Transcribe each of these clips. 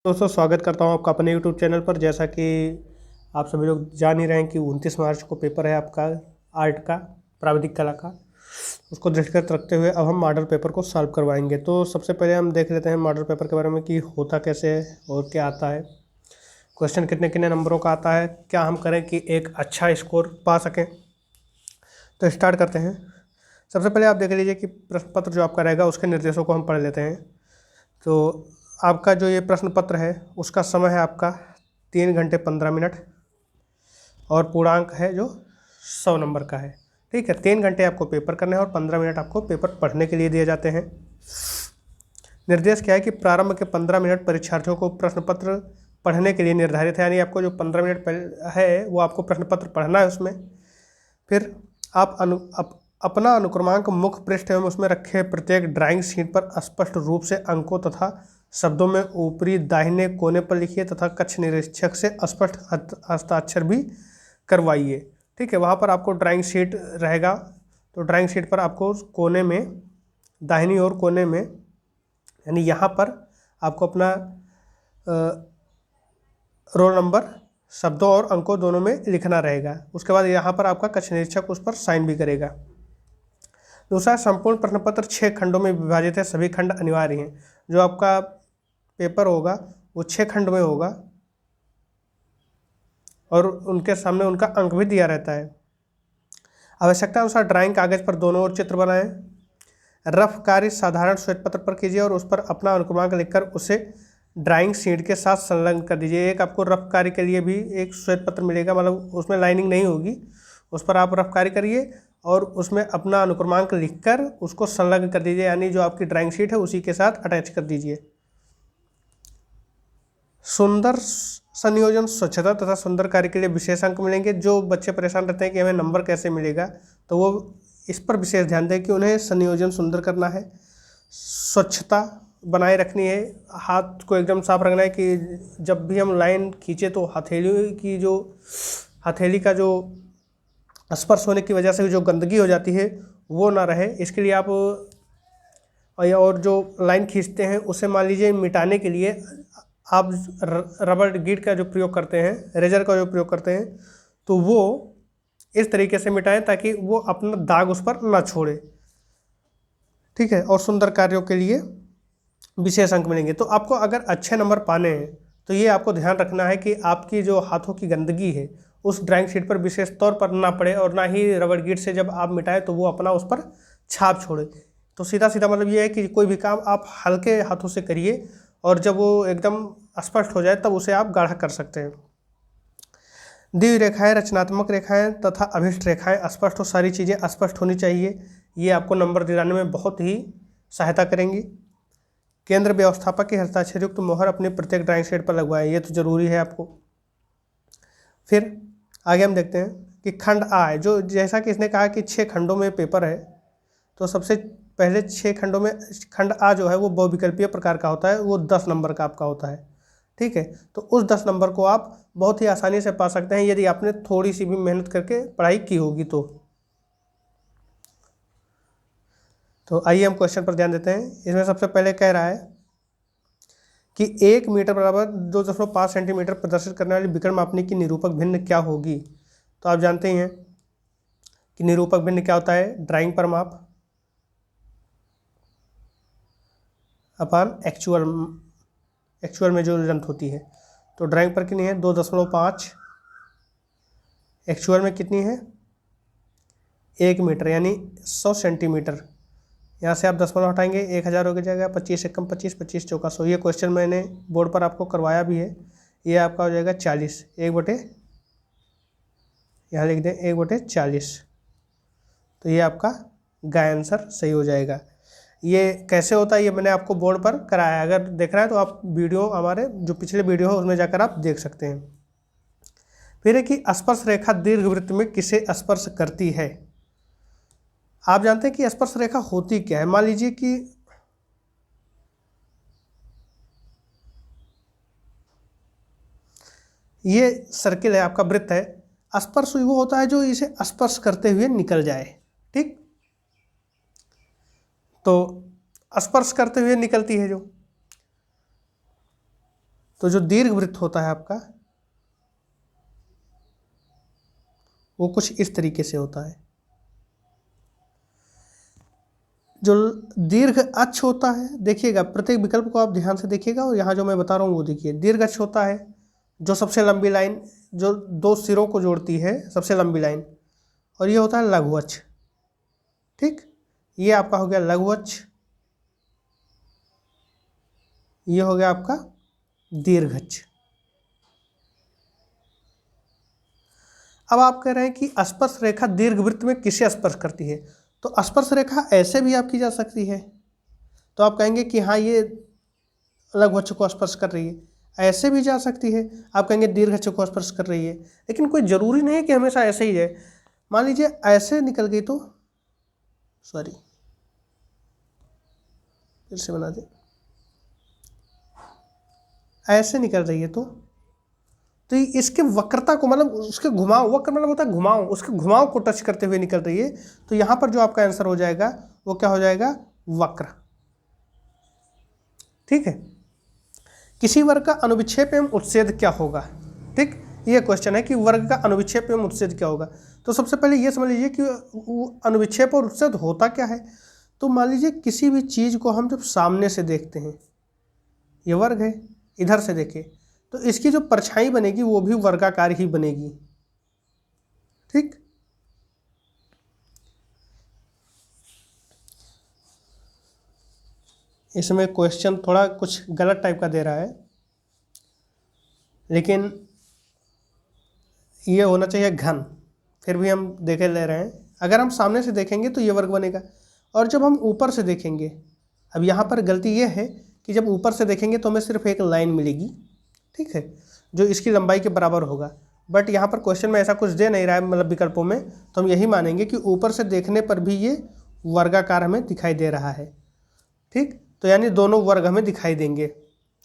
दोस्तों स्वागत करता हूं आपका अपने यूट्यूब चैनल पर। जैसा कि आप सभी लोग जान ही रहे हैं कि 29 मार्च को पेपर है आपका आर्ट का, प्राविधिक कला का। उसको दृष्टिगत रखते हुए अब हम मॉडल पेपर को सॉल्व करवाएंगे। तो सबसे पहले हम देख लेते हैं मॉडल पेपर के बारे में कि होता कैसे है और क्या आता है, क्वेश्चन कितने कितने नंबरों का आता है, क्या हम करें कि एक अच्छा स्कोर पा सकें। तो स्टार्ट करते हैं। सबसे पहले आप देख लीजिए कि प्रश्न पत्र जो आपका रहेगा उसके निर्देशों को हम पढ़ लेते हैं। तो आपका जो ये प्रश्न पत्र है उसका समय है आपका 3 घंटे 15 मिनट और पूर्णांक है जो 100 नंबर का है। ठीक है, 3 घंटे आपको पेपर करने हैं और 15 मिनट आपको पेपर पढ़ने के लिए दिए जाते हैं। निर्देश क्या है कि प्रारंभ के 15 मिनट परीक्षार्थियों को प्रश्न पत्र पढ़ने के लिए निर्धारित है, यानी आपको जो 15 मिनट है वो आपको प्रश्न पत्र पढ़ना है उसमें। फिर आप अपना अनुक्रमांक मुख्य पृष्ठ एवं उसमें रखे प्रत्येक ड्राइंग शीट पर स्पष्ट रूप से अंकों तथा शब्दों में ऊपरी दाहिने कोने पर लिखिए तथा कक्ष निरीक्षक से स्पष्ट हस्ताक्षर भी करवाइए। ठीक है, वहाँ पर आपको ड्राइंग शीट रहेगा, तो ड्राइंग शीट पर आपको कोने में, दाहिनी ओर कोने में, यानी यहाँ पर आपको अपना रोल नंबर, शब्दों और अंकों दोनों में लिखना रहेगा। उसके बाद यहाँ पर आपका कक्ष निरीक्षक उस पर साइन भी करेगा। दूसरा, संपूर्ण प्रश्न पत्र 6 खंडों में विभाजित है, सभी खंड अनिवार्य हैं। जो आपका पेपर होगा वो 6 खंड में होगा और उनके सामने उनका अंक भी दिया रहता है। आवश्यकता अनुसार ड्राइंग कागज पर दोनों ओर चित्र बनाएं। रफ कार्य साधारण श्वेत पत्र पर कीजिए और उस पर अपना अनुक्रमांक लिखकर उसे ड्राइंग शीट के साथ संलग्न कर दीजिए। एक आपको रफ कार्य के लिए भी एक श्वेत पत्र मिलेगा, मतलब उसमें लाइनिंग नहीं होगी, उस पर आप रफ कार्य करिए और उसमें अपना अनुक्रमांक लिखकर उसको संलग्न कर दीजिए, यानी जो आपकी ड्राइंग शीट है उसी के साथ अटैच कर दीजिए। सुंदर संयोजन, स्वच्छता तथा सुंदर कार्य के लिए विशेष अंक मिलेंगे। जो बच्चे परेशान रहते हैं कि हमें नंबर कैसे मिलेगा, तो वो इस पर विशेष ध्यान दें कि उन्हें संयोजन सुंदर करना है, स्वच्छता बनाए रखनी है, हाथ को एकदम साफ रखना है कि जब भी हम लाइन खींचे तो हथेली का जो स्पर्श होने की वजह से जो गंदगी हो जाती है वो ना रहे। इसके लिए आप और जो लाइन खींचते हैं उसे मान लीजिए मिटाने के लिए आप रबर गिट का जो प्रयोग करते हैं, रेजर का जो प्रयोग करते हैं, तो वो इस तरीके से मिटाएं ताकि वो अपना दाग उस पर ना छोड़े। ठीक है, और सुंदर कार्यों के लिए विशेष अंक मिलेंगे। तो आपको अगर अच्छे नंबर पाने हैं तो ये आपको ध्यान रखना है कि आपकी जो हाथों की गंदगी है उस ड्राइंग शीट पर विशेष तौर पर ना पड़े और ना ही रबर गिट से जब आप मिटाएं तो वो अपना उस पर छाप छोड़े। तो सीधा सीधा मतलब ये है कि कोई भी काम आप हल्के हाथों से करिए और जब वो एकदम स्पष्ट हो जाए तब उसे आप गाढ़ा कर सकते हैं। दी हुई रेखाएं रचनात्मक रेखाएं तथा अभिष्ट रेखाएं स्पष्ट हो, सारी चीज़ें स्पष्ट होनी चाहिए। ये आपको नंबर दिलाने में बहुत ही सहायता करेंगी। केंद्र व्यवस्थापक की हस्ताक्षर युक्त मोहर अपनी प्रत्येक ड्राइंग शीट पर लगवाएं, ये तो जरूरी है आपको। फिर आगे हम देखते हैं कि खंड आ है, जो जैसा कि इसने कहा कि 6 खंडों में पेपर है, तो सबसे पहले 6 खंडों में खंड आ जो है वो बहुविकल्पीय प्रकार का होता है, वो 10 नंबर का आपका होता है। ठीक है, तो उस 10 नंबर को आप बहुत ही आसानी से पा सकते हैं यदि आपने थोड़ी सी भी मेहनत करके पढ़ाई की होगी तो आइए हम क्वेश्चन पर ध्यान देते हैं। इसमें सबसे पहले कह रहा है कि 1 मीटर बराबर 2.5 सेंटीमीटर प्रदर्शित करने वाली विकर्ण मापनी की निरूपक भिन्न क्या होगी। तो आप जानते ही हैं कि निरूपक भिन्न क्या होता है, ड्राइंग पर माप अपान एक्चुअल में जो लेंथ होती है। तो ड्राइंग पर कितनी है 2.5, एक्चुअल में कितनी है 1 मीटर यानी 100 सेंटीमीटर। यहाँ से आप 10 हटाएंगे 1000 हो जाएगा, 25 एकम 25, 25 चौका 100। ये क्वेश्चन मैंने बोर्ड पर आपको करवाया भी है। ये आपका हो जाएगा 40, 1/, यहाँ लिख दें 1/40। तो ये आपका गाय आंसर सही हो जाएगा। ये कैसे होता है ये मैंने आपको बोर्ड पर कराया है, अगर देखना है तो आप वीडियो, हमारे जो पिछले वीडियो है उसमें जाकर आप देख सकते हैं। फिर है कि स्पर्श रेखा दीर्घवृत्त में किसे स्पर्श करती है। आप जानते हैं कि स्पर्श रेखा होती क्या है। मान लीजिए कि ये सर्किल है, आपका वृत्त है, स्पर्श वो होता है जो इसे स्पर्श करते हुए निकल जाए। ठीक, तो स्पर्श करते हुए निकलती है जो, तो जो दीर्घवृत्त होता है आपका वो कुछ इस तरीके से होता है। जो दीर्घ अक्ष होता है, देखिएगा प्रत्येक विकल्प को आप ध्यान से देखिएगा और यहाँ जो मैं बता रहा हूँ वो देखिए। दीर्घ अक्ष होता है जो सबसे लंबी लाइन, जो दो सिरों को जोड़ती है, सबसे लंबी लाइन, और ये होता है लघु अक्ष। ठीक, ये आपका हो गया लघु अक्ष, ये हो गया आपका दीर्घ अक्ष। अब आप कह रहे हैं कि स्पर्श रेखा दीर्घवृत्त में किसे स्पर्श करती है, तो स्पर्श रेखा ऐसे भी आपकी जा सकती है, तो आप कहेंगे कि हाँ ये लघु अक्ष को स्पर्श कर रही है। ऐसे भी जा सकती है, आप कहेंगे दीर्घ अक्ष को स्पर्श कर रही है, लेकिन कोई ज़रूरी नहीं है कि हमेशा ऐसे ही जाए। मान लीजिए ऐसे निकल गई तो, सॉरी फिर से बना दे, ऐसे निकल रही है तो इसके वक्रता को, मतलब उसके घुमाव, वक्र मतलब होता है घुमाव, उसके घुमाव को टच करते हुए निकल रही है, तो यहाँ पर जो आपका आंसर हो जाएगा वो क्या हो जाएगा, वक्र। ठीक है, किसी वर्ग का अनुविक्षेप एवं उच्छेद क्या होगा। ठीक, ये क्वेश्चन है कि वर्ग का अनुविक्षेप एवं उच्छेद क्या होगा। तो सबसे पहले ये समझ लीजिए कि अनुविक्षेप और उच्छेद होता क्या है। तो मान लीजिए किसी भी चीज़ को हम जब सामने से देखते हैं, ये वर्ग है, इधर से देखें तो इसकी जो परछाई बनेगी वो भी वर्गाकार ही बनेगी। ठीक, इसमें क्वेश्चन थोड़ा कुछ गलत टाइप का दे रहा है, लेकिन ये होना चाहिए घन, फिर भी हम देखे ले रहे हैं। अगर हम सामने से देखेंगे तो ये वर्ग बनेगा, और जब हम ऊपर से देखेंगे, अब यहाँ पर गलती ये है कि जब ऊपर से देखेंगे तो हमें सिर्फ एक लाइन मिलेगी, ठीक है, जो इसकी लंबाई के बराबर होगा। बट यहाँ पर क्वेश्चन में ऐसा कुछ दे नहीं रहा है, मतलब विकल्पों में, तो हम यही मानेंगे कि ऊपर से देखने पर भी ये वर्गाकार हमें दिखाई दे रहा है। ठीक, तो यानी दोनों वर्ग हमें दिखाई देंगे।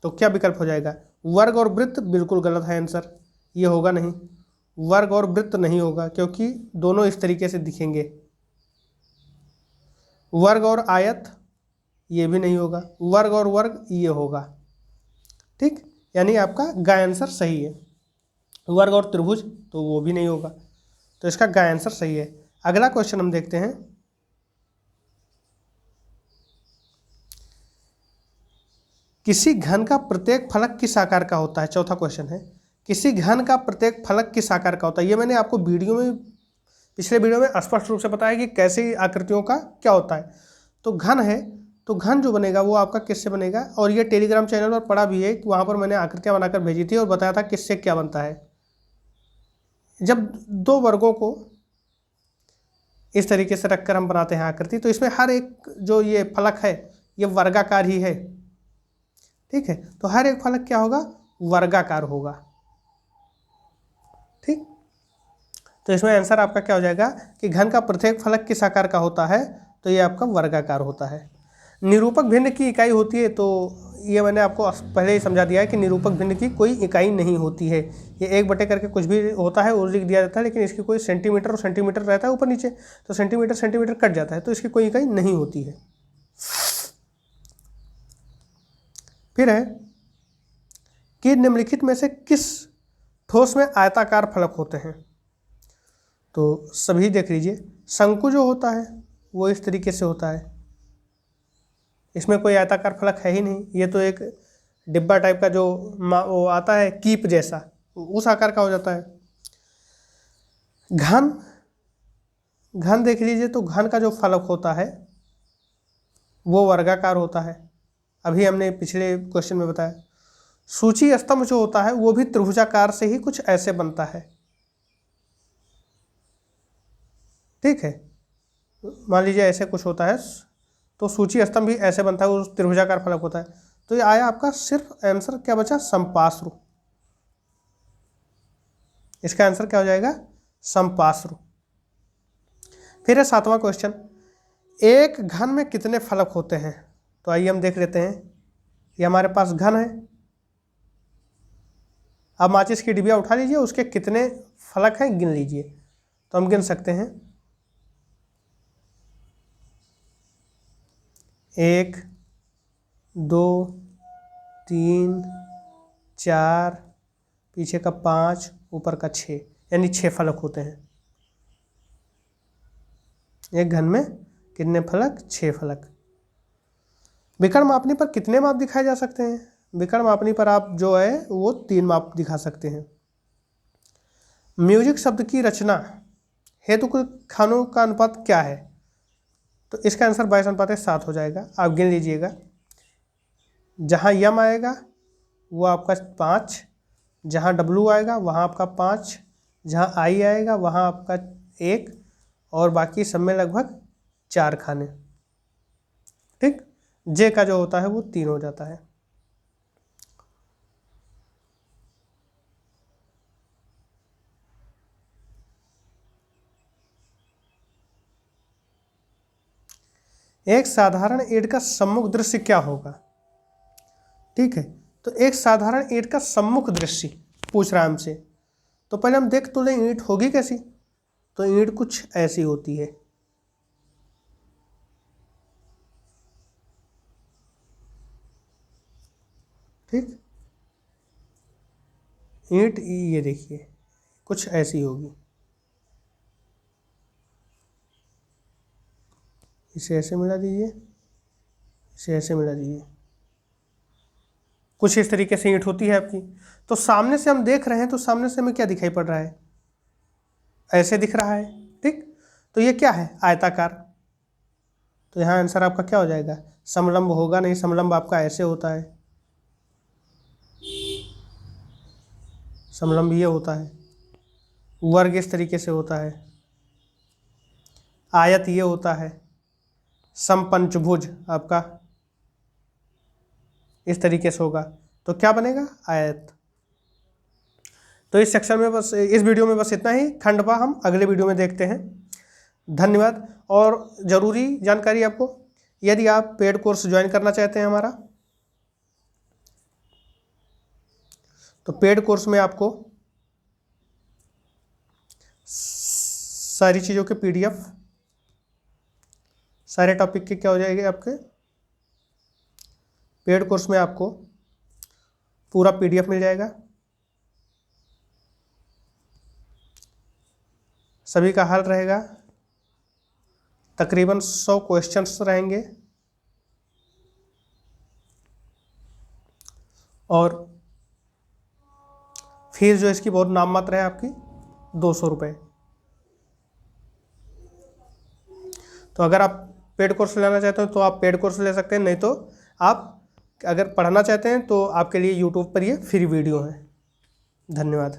तो क्या विकल्प हो जाएगा, वर्ग और वृत्त, बिल्कुल गलत है आंसर, ये होगा नहीं। वर्ग और वृत्त नहीं होगा क्योंकि दोनों इस तरीके से दिखेंगे। वर्ग और आयत, ये भी नहीं होगा। वर्ग और वर्ग, ये होगा। ठीक, यानी आपका ग आंसर सही है। वर्ग और त्रिभुज, तो वो भी नहीं होगा, तो इसका ग आंसर सही है। अगला क्वेश्चन हम देखते हैं, किसी घन का प्रत्येक फलक किस आकार का होता है। चौथा क्वेश्चन है, किसी घन का प्रत्येक फलक किस आकार का होता है। ये मैंने आपको पिछले वीडियो में स्पष्ट रूप से बताया कि कैसी आकृतियों का क्या होता है। तो घन है, तो घन जो बनेगा वो आपका किससे बनेगा, और ये टेलीग्राम चैनल पर पढ़ा भी है, वहाँ पर मैंने आकृतियाँ बनाकर भेजी थी और बताया था किससे क्या बनता है। जब दो वर्गों को इस तरीके से रखकर हम बनाते हैं आकृति, तो इसमें हर एक जो ये फलक है ये वर्गाकार ही है। ठीक है, तो हर एक फलक क्या होगा, वर्गाकार होगा। ठीक, तो इसमें आंसर आपका क्या हो जाएगा कि घन का प्रत्येक फलक किस आकार का होता है, तो ये आपका वर्गाकार होता है। निरूपक भिन्न की इकाई होती है, तो ये मैंने आपको पहले ही समझा दिया है कि निरूपक भिन्न की कोई इकाई नहीं होती है। ये एक बटे करके कुछ भी होता है और लिख दिया जाता है, लेकिन इसकी कोई सेंटीमीटर और सेंटीमीटर रहता है ऊपर नीचे, तो सेंटीमीटर सेंटीमीटर कट जाता है, तो इसकी कोई इकाई नहीं होती है। फिर है कि निम्नलिखित में से किस ठोस में आयताकार फलक होते हैं। तो सभी देख लीजिए, शंकु जो होता है वो इस तरीके से होता है, इसमें कोई आयताकार फलक है ही नहीं, ये तो एक डिब्बा टाइप का जो वो आता है कीप जैसा, उस आकार का हो जाता है। घन, घन देख लीजिए, तो घन का जो फलक होता है वो वर्गाकार होता है, अभी हमने पिछले क्वेश्चन में बताया। सूची स्तंभ जो होता है वो भी त्रिभुजाकार से ही कुछ ऐसे बनता है। ठीक है, मान लीजिए ऐसे कुछ होता है, तो सूची स्तंभ भी ऐसे बनता है, वो त्रिभुजाकार फलक होता है। तो ये आया आपका, सिर्फ आंसर क्या बचा, संपार्श्व। इसका आंसर क्या हो जाएगा, संपार्श्व। फिर है सातवां क्वेश्चन, एक घन में कितने फलक होते हैं। तो आइए हम देख लेते हैं। ये हमारे पास घन है, अब माचिस की डिबिया उठा लीजिए, उसके कितने फलक हैं गिन लीजिए। तो हम गिन सकते हैं, 1 2 3 4, पीछे का 5, ऊपर का 6, यानी 6 फलक होते हैं। एक घन में कितने फलक? 6 फलक। विकर्ण मापनी पर कितने माप दिखाए जा सकते हैं? विकर्ण मापनी पर आप जो है वो 3 माप दिखा सकते हैं। म्यूजिक शब्द की रचना हेतु खानों का अनुपात क्या है? तो इसका आंसर 22:7 हो जाएगा। आप गिन लीजिएगा। जहाँ यम आएगा वो आपका 5, जहाँ डब्लू आएगा वहाँ आपका 5, जहाँ आई आएगा वहाँ आपका 1, और बाकी सब में लगभग 4 खाने। ठीक। जे का जो होता है वो 3 हो जाता है। एक साधारण ईंट का सम्मुख दृश्य क्या होगा? ठीक है, तो एक साधारण ईंट का सम्मुख दृश्य पूछ रहा है हमसे। तो पहले हम देख तो लें ईंट होगी कैसी। तो ईंट कुछ ऐसी होती है। ठीक, ईंट ये देखिए कुछ ऐसी होगी। इसे ऐसे मिला दीजिए, इसे ऐसे मिला दीजिए, कुछ इस तरीके से ईंट होती है आपकी। तो सामने से हम देख रहे हैं तो सामने से हमें क्या दिखाई पड़ रहा है? ऐसे दिख रहा है। ठीक, तो ये क्या है? आयताकार। तो यहाँ आंसर आपका क्या हो जाएगा? समलंब होगा नहीं, समलंब आपका ऐसे होता है, समलंब ये होता है, वर्ग इस तरीके से होता है, आयत ये होता है, समपंचभुज आपका इस तरीके से होगा। तो क्या बनेगा? आयत। तो इस सेक्शन में बस, इस वीडियो में बस इतना ही। खंडवा हम अगले वीडियो में देखते हैं। धन्यवाद। और ज़रूरी जानकारी आपको, यदि आप पेड कोर्स ज्वाइन करना चाहते हैं हमारा, तो पेड कोर्स में आपको सारी चीज़ों के PDF, सारे टॉपिक के क्या हो जाएंगे आपके पेड कोर्स में, आपको पूरा PDF मिल जाएगा। सभी का हल रहेगा, तकरीबन 100 क्वेश्चंस रहेंगे, और फीस जो इसकी बहुत नाम मात्र है आपकी 200 रुपये। तो अगर आप पेड कोर्स लेना चाहते हो तो आप पेड कोर्स ले सकते हैं, नहीं तो आप अगर पढ़ना चाहते हैं तो आपके लिए यूट्यूब पर ये फ्री वीडियो है। धन्यवाद।